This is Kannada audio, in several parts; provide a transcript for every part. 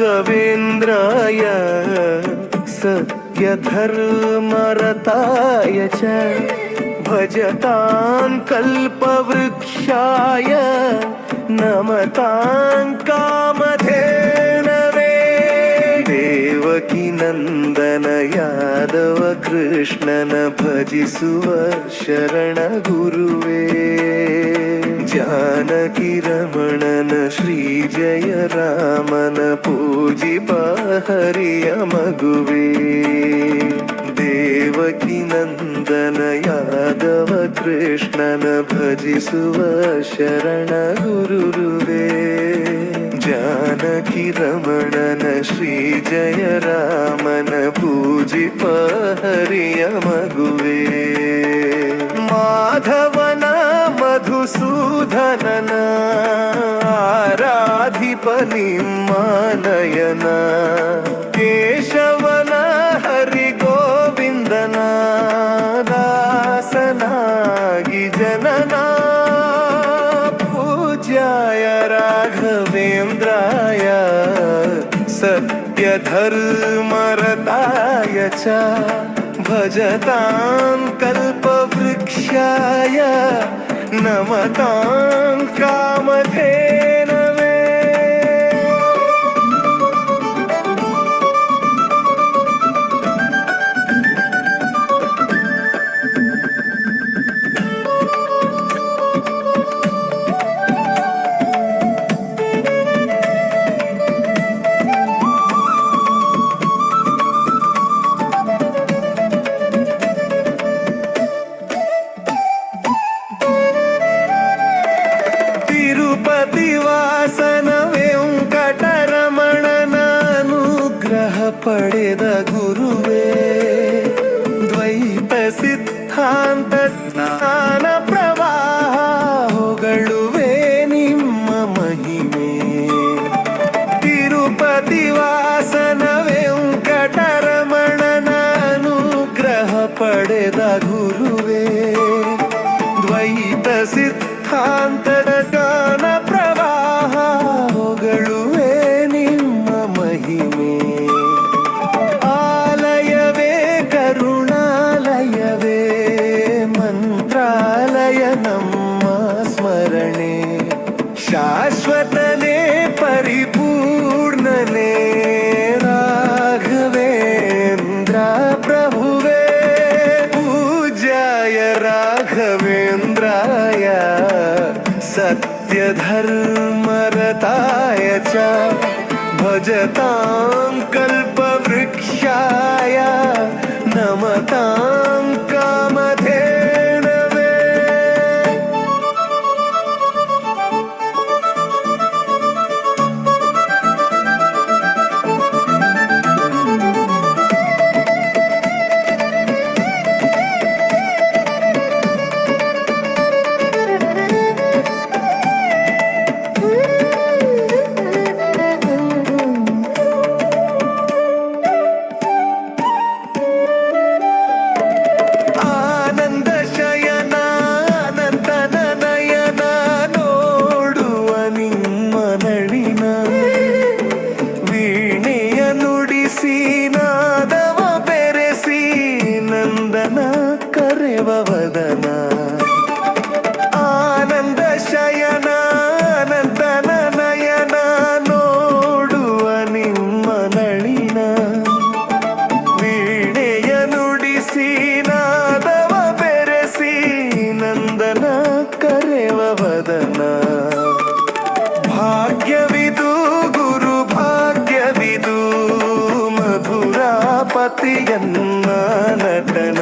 राघवेन्द्राय सत्यधर्मरताय च भजतां कल्पवृक्षाय नमतां कामधेनवे देवकी नंदन यादव कृष्णन भजिसुव शरण गुरुवे जानकी रमणन श्री जय रामन पूजिಪ ಹರಿಯ ಮಗುವೆ ದೇವಕಿ ನಂದನ ಯಾದವ ಕೃಷ್ಣನ ಭಜಿಸುವ ಶರಣ ಗುರುರುವೆ जानकी रमणन श्री जय रामन पूजिಪ ಹರಿಯ ಮಗುವೆ माधवन मधुसूदनन आराधिप निम्मानयन केशवन हरि गोविंदन दासनागि जनना पूज्याय राघवेन्द्राय सत्यधर्मरताय च भजतां कल्पवृक्षाय नमतां कामधेनवे ವಾಸನ ವೆಂಕಟರಮಣನ ಅನುಗ್ರಹ ಪಡೆದ ಗುರುವೇ ದ್ವೈತ ಸಿದ್ಧಾಂತ ಜ್ಞಾನ ಪ್ರವಾಹ ಹೊಗಳುವೆ ನಿಮ್ಮ ಮಹಿಮೆ ತಿರುಪತಿ ವಾಸನ ವೆಂಕಟರಮಣನ ಅನುಗ್ರಹ ಪಡೆದ ಗುರುವೇ ದ್ವೈತ ಸಿದ್ಧಾಂತದ ಗಾನ ಪ್ರವಾಹ ಹೊಗಳುವೆ ನಿಮ್ಮ ಮಹಿಮೆ ಆಲಯವೇ ಕರುಣಾಲಯವೇ ಮಂತ್ರಾಲಯ ನಮ್ಮ ಸ್ಮರಣೆ ಶಾಶ್ವತನೇ ಪರಿಪೂರ್ಣನೇ ರಾಘವೇಂದ್ರ ಪ್ರಭುವೇ ಪೂಜ್ಯಾಯ ರಾಘವೇಂದ್ರಾಯ सत्यधर्मरताय च भजतां कल्पवृक्षाय नमतां कामधेनवे ನಾದವ ಬೆರೆಸಿ ನಂದನ ಕರೆವ ವದನ ಆನಂದ ಶಯನ ನಂದನ ನಯನ ನೋಡುವ ನಿಮ್ಮ ನಳಿನ ವೀಣೆಯ ನುಡಿಸಿ ನಾದವ ಬೆರೆಸಿ ನಂದನ ಕರೆವ ವದನ ಭಾಗ್ಯವಿದು ಗುರು ಭಾಗ್ಯವಿದು ಮಧುರಾಪತಿಯನ್ನ ನಟನ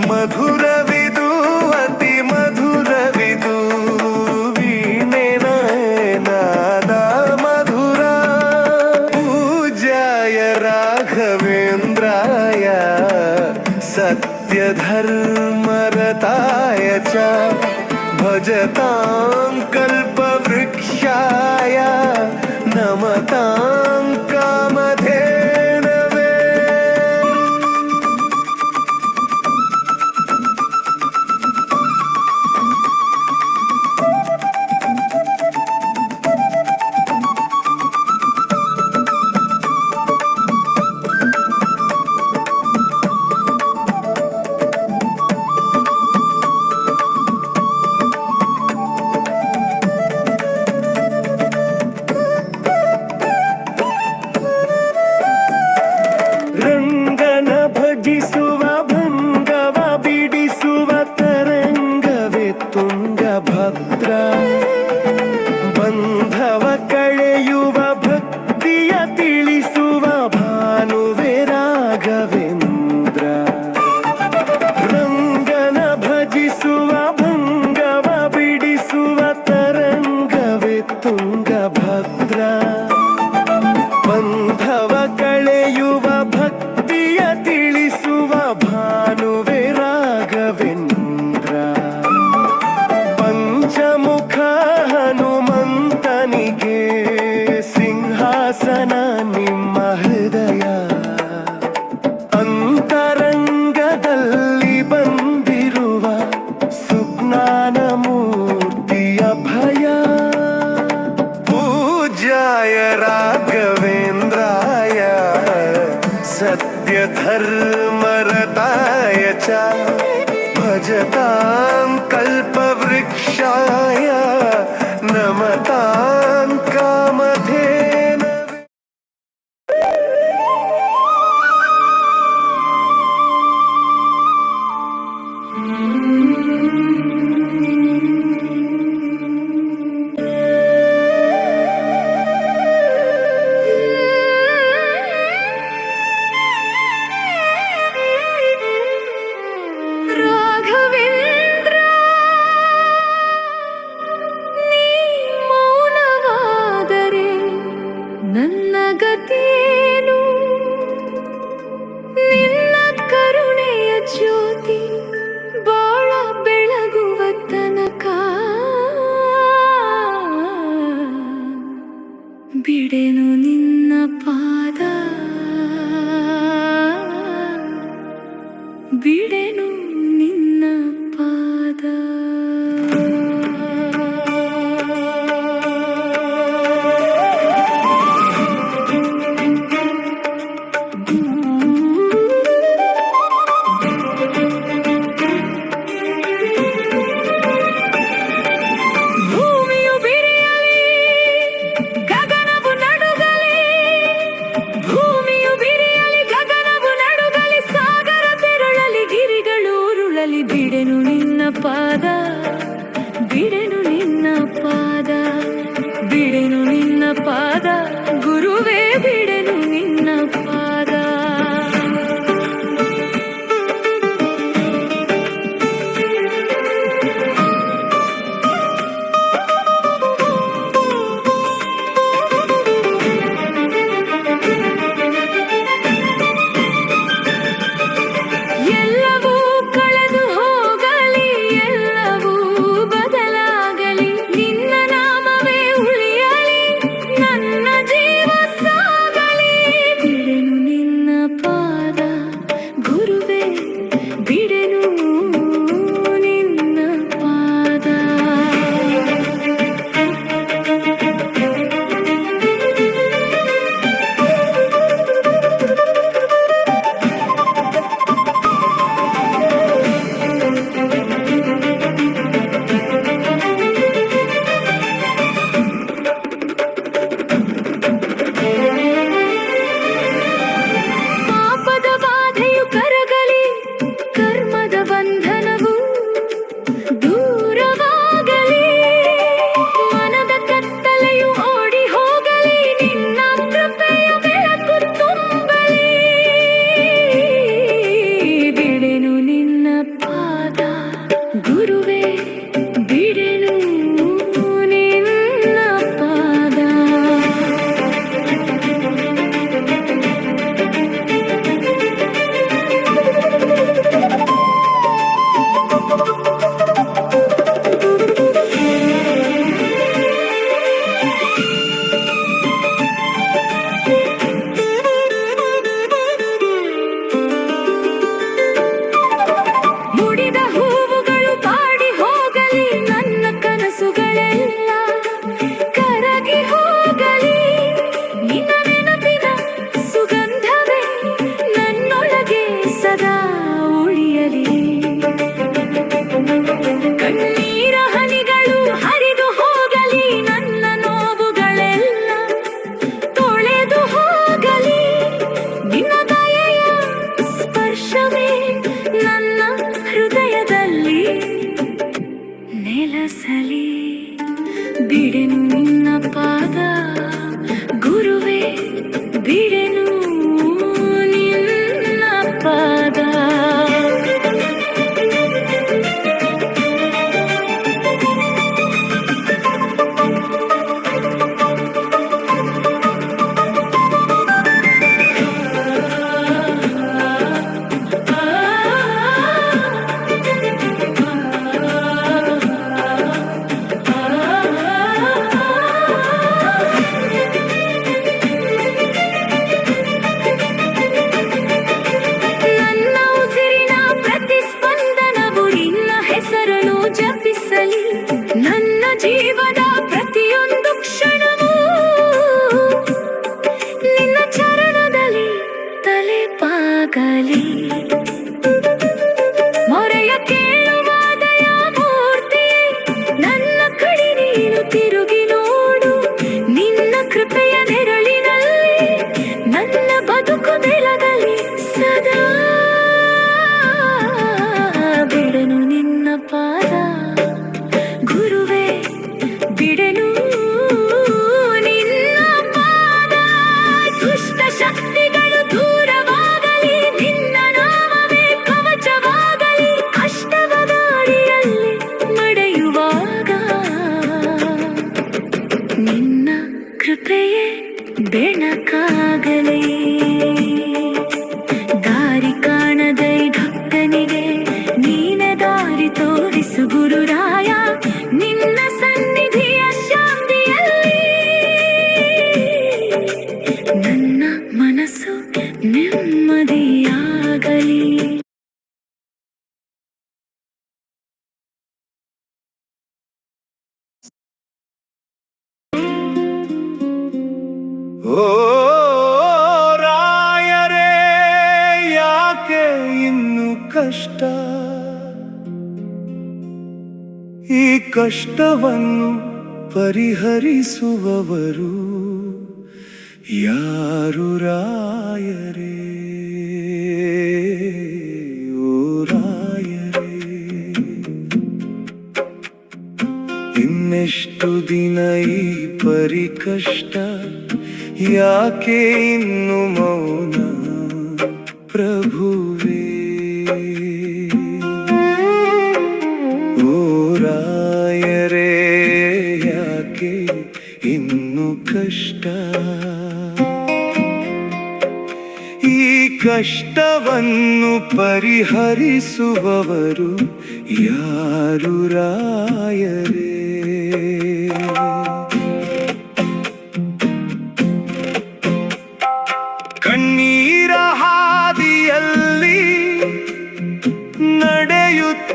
ಮಧುರವಿದು ಅತಿ ಮಧುರವಿದು ವೀಣೆನ ನಾದ ಮಧುರ ಪೂಜ್ಯಾಯ ರಾಘವೇಂದ್ರಾಯ सत्यधर्मरताय च भजतां कल्पवृक्षाय नमतां कामधेनवे धर्मरताय च भजतां कल्पवृक्षाय नमतां कामधेनवे। ರಾಘವೇಂದ್ರ ನೀ ಮೌನವಾದರೆ ನನ್ನ ಗತಿಯೇನು? ನಿನ್ನ ಕರುಣೆಯ ಜ್ಯೋತಿ ಬಾಳ ಬೆಳಗುವ ತನಕ ಬಿಡೆನು ನಿನ್ನ ಪಾದ, ಬಿಡೆನು ನಿನ್ನ ಪಾದ. ಭೂಮಿಯು ಬಿರಿಯಲಿ, ಗಗನವು ನಡುಗಲಿ, ಭೂಮಿಯು ಬಿರಿಯಲಿ, ಗಗನವು ನಡುಗಲಿ, ಸಾಗರ ತೆರಳಲಿ, ಗಿರಿಗಳು ಉರುಳಲಿ, ಬಿಡೆನು ನಿನ್ನ ಪಾದ, ಬಿಡೆನು ನಿನ್ನ ಪಾದ, ಬಿಡೆನು ನಿನ್ನ ಪಾದ, ಗುರುವೇ ಬಿಡೆನು ನಿನ್ನ ಪಾದ. ಎಲ್ಲವೂ ಕಳೆದು ಹೋಗಲಿ, ಎಲ್ಲವೂ ಬದಲಾಗಲಿ, ನಿನ್ನ ನಾಮವೇ ಉಳಿಯಲಿ, ನನ್ನ ಜೀವ ಸಾಗಲಿ, ಬಿಡೆನು ನಿನ್ನ ಪಾದ, ಗುರುವೇ ಬಿಡೆನು ನಿನ್ನ ಪಾದ. ಪಾಪದ ಬಾಧೆಯು ಕರಗಲಿ, ಕರ್ಮದ ಬಂಧನವು ದೂರವಾಗಲಿ, ಮನದ ಕತ್ತಲೆಯು ಓಡಿ ಹೋಗಲಿ, ನಿನ್ನ ಕೃಪೆಯ ಬೆಳಕು ತುಂಬಲಿ, ಬಿಡೆನು ನಿನ್ನ ಪಾದ, ಗುರುವೇ ಬಿಡೆನು ನಿನ್ನ ಪಾದ. ಮುಡಿದ ಹೂವುಗಳು ಬಾಡಿ ಹೋಗಲಿ, ನನ್ನ ಕನಸುಗಳೆಲ್ಲ ಕರಗಿ ಹೋಗಲಿ, ನಿನ್ನ ನೆನಪಿನ ಸುಗಂಧವೇ ನನ್ನೊಳಗೆ ಸದಾ ಉಳಿಯಲಿ, ಕಣ್ಣೀರ ಹನಿಗಳು ಹರಿದು ಹೋಗಲಿ, ನನ್ನ ನೋವುಗಳೆಲ್ಲ ತೊಳೆದು ಹೋಗಲಿ, ನಿನ್ನ ದಯೆಯ ಸ್ಪರ್ಶವೇ ನನ್ನ ಹೃದಯದಲ್ಲಿ ನೆಲೆಸಲಿ, ಬಿಡೆನು ನಿನ್ನ ಪಾದ, ಗುರುವೇ ಬಿಡೆನು ನಿನ್ನ ಪಾದ. ಪಾದ ಗುರುವೇ ಬಿಡೆನು ನಿನ್ನ ಪಾದ ದುಷ್ಟ ಶಕ್ತಿಗಳು ದೂರವಾಗಲಿ ನಿನ್ನ ನಾಮವೇ ಕವಚವಾಗಲಿ ಕಷ್ಟವ ದಾರಿಯಲ್ಲಿ ನಡೆಯುವಾಗ ನಿನ್ನ ಕೃಪೆಯೇ ಬೆಳಕಾಗಲಿ ದಾರಿ ಕಾಣದೈ ಭಕ್ತನಿಗೆ ನೀನ ದಾರಿ ತೋರಿಸು ಗುರುರಾಯ ನಿನ್ನ ಸನ್ನಿಧಿಯ ಶಾಂತಿಯಲ್ಲಿ ನನ್ನ ಮನಸ್ಸು ನೆಮ್ಮದಿಯಾಗಲಿ. ಓ ರಾಯರೇ ಯಾಕೆ ಇನ್ನು ಕಷ್ಟ ಈ ಕಷ್ಟವನ್ನು ಪರಿಹರಿಸುವವರು ಯಾರು ರಾಯರೇ ಓ ರಾಯರೇ ಇನ್ನೆಷ್ಟು ದಿನ ಈ ಪರಿಕಷ್ಟ ಯಾಕೆ ಇನ್ನು ಮೌನ ಪ್ರಭುವೇ ಓ ರಾಯರೇ ಯಾಕೆ ಇನ್ನು ಕಷ್ಟ ಈ ಕಷ್ಟವನ್ನು ಪರಿಹರಿಸುವವರು ಯಾರು ರಾಯರೇ ಕಣ್ಣೀರ ಹಾದಿಯಲ್ಲಿ ನಡೆಯುತ್ತಿರುವೆವು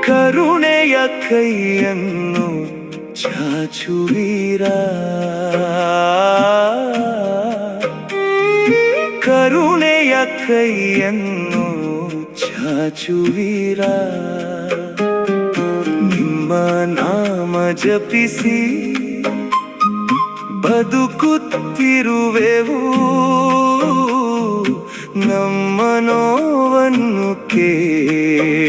ಕರುಣೆಯ ಕೈಯನ್ನು ಚಾಚುವೀರ ಕರುಣೆಯ ಕೈಯನ್ನು ಚಾಚುವೀರ ನಿಮ್ಮ ನಾಮ ಜಪಿಸಿ ಬದುಕುತ್ತಿರುವೆವು ನಮ್ಮ ನೋವನ್ನು ಕೇಳುವಿರ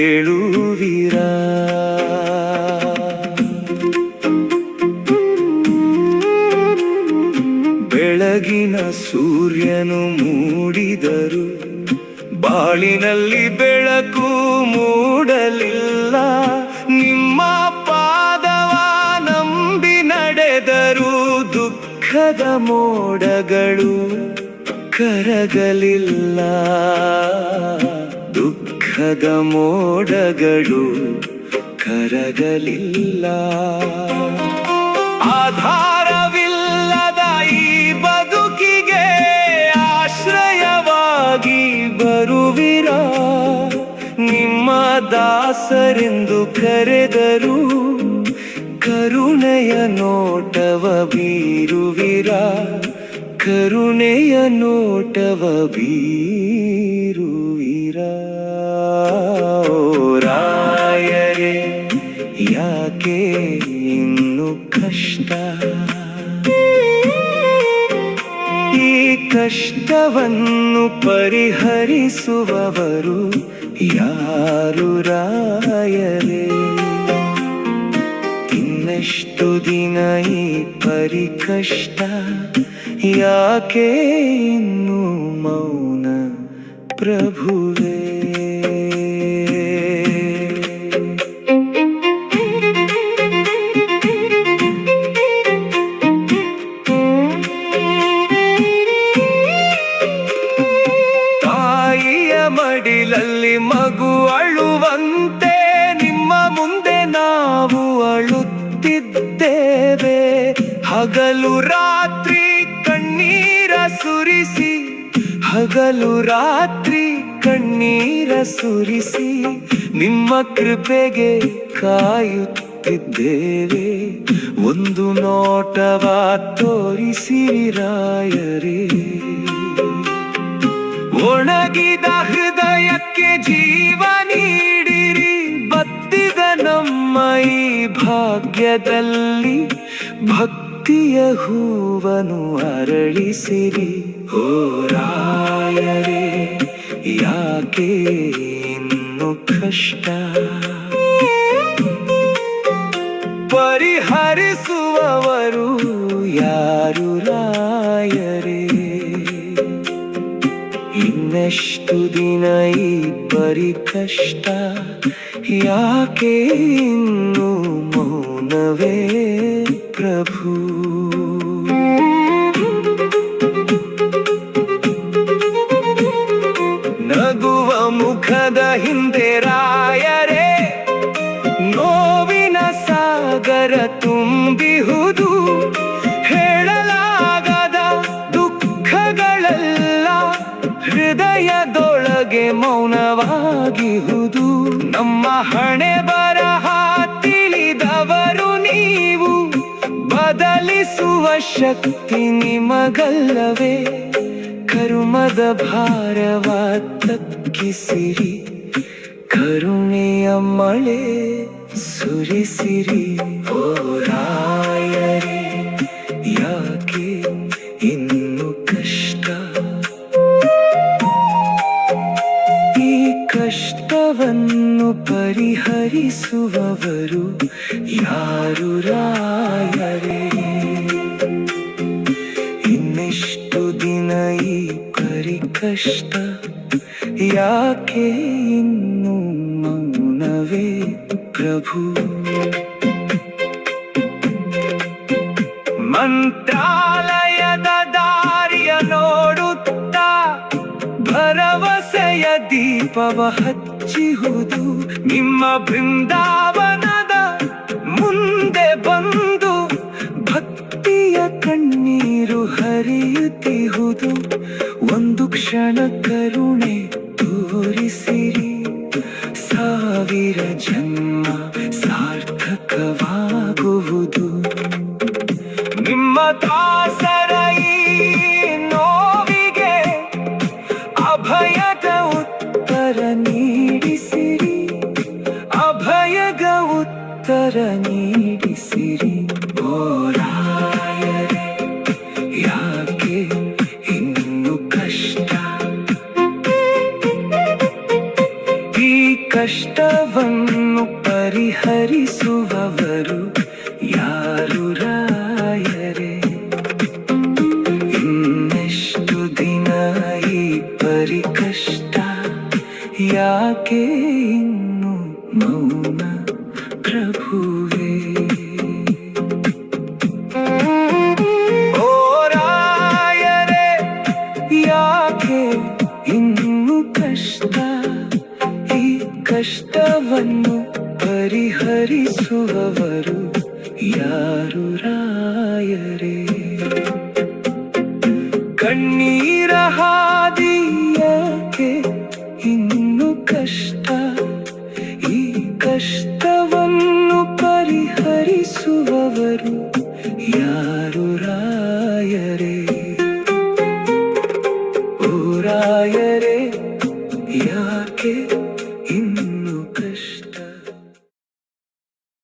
ಬೆಳಗಿನ ಸೂರ್ಯನು ಮೂಡಿದರು ಬಾಳಿನಲ್ಲಿ ಬೆಳಕು ಮೂಡಲಿಲ್ಲ ನಿಮ್ಮ ಪಾದವ ನಂಬಿ ನಡೆದರು ದುಃಖದ ಮೋಡಗಳು ಕರಗಲಿಲ್ಲ ದುಃಖದ ಮೋಡಗಳು ಕರಗಲಿಲ್ಲ ಆಧಾರವಿಲ್ಲದ ಈ ಬದುಕಿಗೆ ಆಶ್ರಯವಾಗಿ ಬರುವಿರ ನಿಮ್ಮ ದಾಸರೆಂದು ಕರೆದರು ಕರುಣೆಯ ನೋಟವ ಬೀರುವಿರ ಕರುಣೆಯ ನೋಟವ ಬೀರುವಿರ ಓ ರಾಯರೇ ಯಾಕೆ ಇನ್ನು ಕಷ್ಟ ಈ ಕಷ್ಟವನ್ನು ಪರಿಹರಿಸುವವರು ಯಾರು ರಾಯರೇ ಇನ್ನೆಷ್ಟು ದಿನ ಈ ಪರಿಕಷ್ಟ ಯಾಕೆ ಇನ್ನು ಮೌನ ಪ್ರಭುವೇ ತಾಯಿಯ ಮಡಿಲಲ್ಲಿ ಮಗು ಅಳುವಂತೆ ನಿಮ್ಮ ಮುಂದೆ ನಾವು ಅಳುತ್ತಿದ್ದೇವೆ ಹಗಲು ರಾತ್ರಿ ಕಣ್ಣೀರ ಸುರಿಸಿ ಹಗಲು ರಾತ್ರಿ ಕಣ್ಣೀರ ಸುರಿಸಿ ನಿಮ್ಮ ಕೃಪೆಗೆ ಕಾಯುತ್ತಿದ್ದೇವೆ ಒಂದು ನೋಟವ ತೋರಿಸಿರಿ ರಾಯರೇ ಒಣಗಿದ ಹೃದಯಕ್ಕೆ ಜೀವ ನೀಡಿರಿ ಬತ್ತಿದ ನಮ್ಮ ಈ ಭಾಗ್ಯದಲ್ಲಿ ಭಕ್ತಿಯ ಹೂವನು ಅರಳಿಸಿರಿ ಓ ರಾಯರೇ ಯಾಕೆ ಕಷ್ಟ ಪರಿಹರಿಸುವವರು ಯಾರು ರಾಯರೇ? ಇನ್ನೆಷ್ಟು ದಿನ ಈ ಪರಿಕಷ್ಟ, ಯಾಕೆ ಇನ್ನು ಮೌನವೇ ಪ್ರಭು? ನಗುವ ಮುಖದ ಹಿಂದೆ ರಾಯರೇ, ನೋವಿನ ಸಾಗರ ತುಂಬಿಹುದು. ಹೇಳಲಾಗದ ದುಃಖಗಳೆಲ್ಲ ಹೃದಯದೊಳಗೆ ಮೌನವಾಗಿಹುದು. ನಮ್ಮ ಹಣೆ ಬರಹ ತಿಳಿದವರು ನೀವು, ಬದಲಿಸುವ ಶಕ್ತಿ ನಿಮಗಲ್ಲವೇ? ಕರುಮದ ಭಾರವ ತಗ್ಗಿಸಿರಿ, ಕರುಣೆಯ ಮಳೆ ಸುರಿಸಿರಿ. ಓ ರಾಯರೇ, ಯಾಕೆ ಇನ್ನು ಕಷ್ಟ? ಈ ಕಷ್ಟವನ್ನು ಪರಿಹರಿಸುವವರು ಯಾರು ರಾಯರೇ? ಇನ್ನೆಷ್ಟು ದಿನ ಈ ಪರಿಕಷ್ಟ, ಯಾಕೆ ಇನ್ನು ಮೌನವೇ ಪ್ರಭು? ಮಂತ್ರಾಲಯದ ದಾರಿಯ ನೋಡುತ್ತಾ ಭರವಸೆಯ ದೀಪವ ಹಚ್ಚಿಹುದು. ನಿಮ್ಮ ಬೃಂದಾವನದ ಮುಂದೆ ಬಂದು ಭಕ್ತಿಯ ಕಣ್ಣೀರು ಹರಿಯುತ್ತಿಹುದು. ಒಂದು ಕ್ಷಣ ಕರುಣೆ ತೋರಿಸಿರಿ, ಸಾವಿರ ಜನ್ಮ ಸಾರ್ಥಕವಾಗುವುದು. ನಿಮ್ಮ ದಾಸರ ಈ ನೋವಿಗೆ ಅಭಯದ ಉತ್ತರ ನೀಡಿಸಿರಿ, ಅಭಯದ ಉತ್ತರ ನೀಡಿಸಿರಿ. ಓ ರಾಯರೇ, ಯಾಕೆ ಇನ್ನು ಕಷ್ಟ? ಈ ಕಷ್ಟವನ್ನು ಪರಿಹರಿಸುವವರು ಯಾರು ರಾಯರೇ? ಇನ್ನೆಷ್ಟು ದಿನ ಈ ಪರಿಕಷ್ಟ, ಯಾಕೆ ಇನ್ನು ಮೌನ ಪ್ರಭುವೇ? ಓ ರಾಯರೇ, ಯಾಕೆ ಇನ್ನು ಕಷ್ಟ? ಈ ಕಷ್ಟವನ್ನು ಪರಿಹರಿಸುವವರು ಯಾರು ರಾಯರೇ? ಕಣ್ಣೀರ ಹಾದಿಯಕ್ಕೆ ಇನ್ನು ಕಷ್ಟ, ಈ ಕಷ್ಟವನ್ನು ಪರಿಹರಿಸುವವರು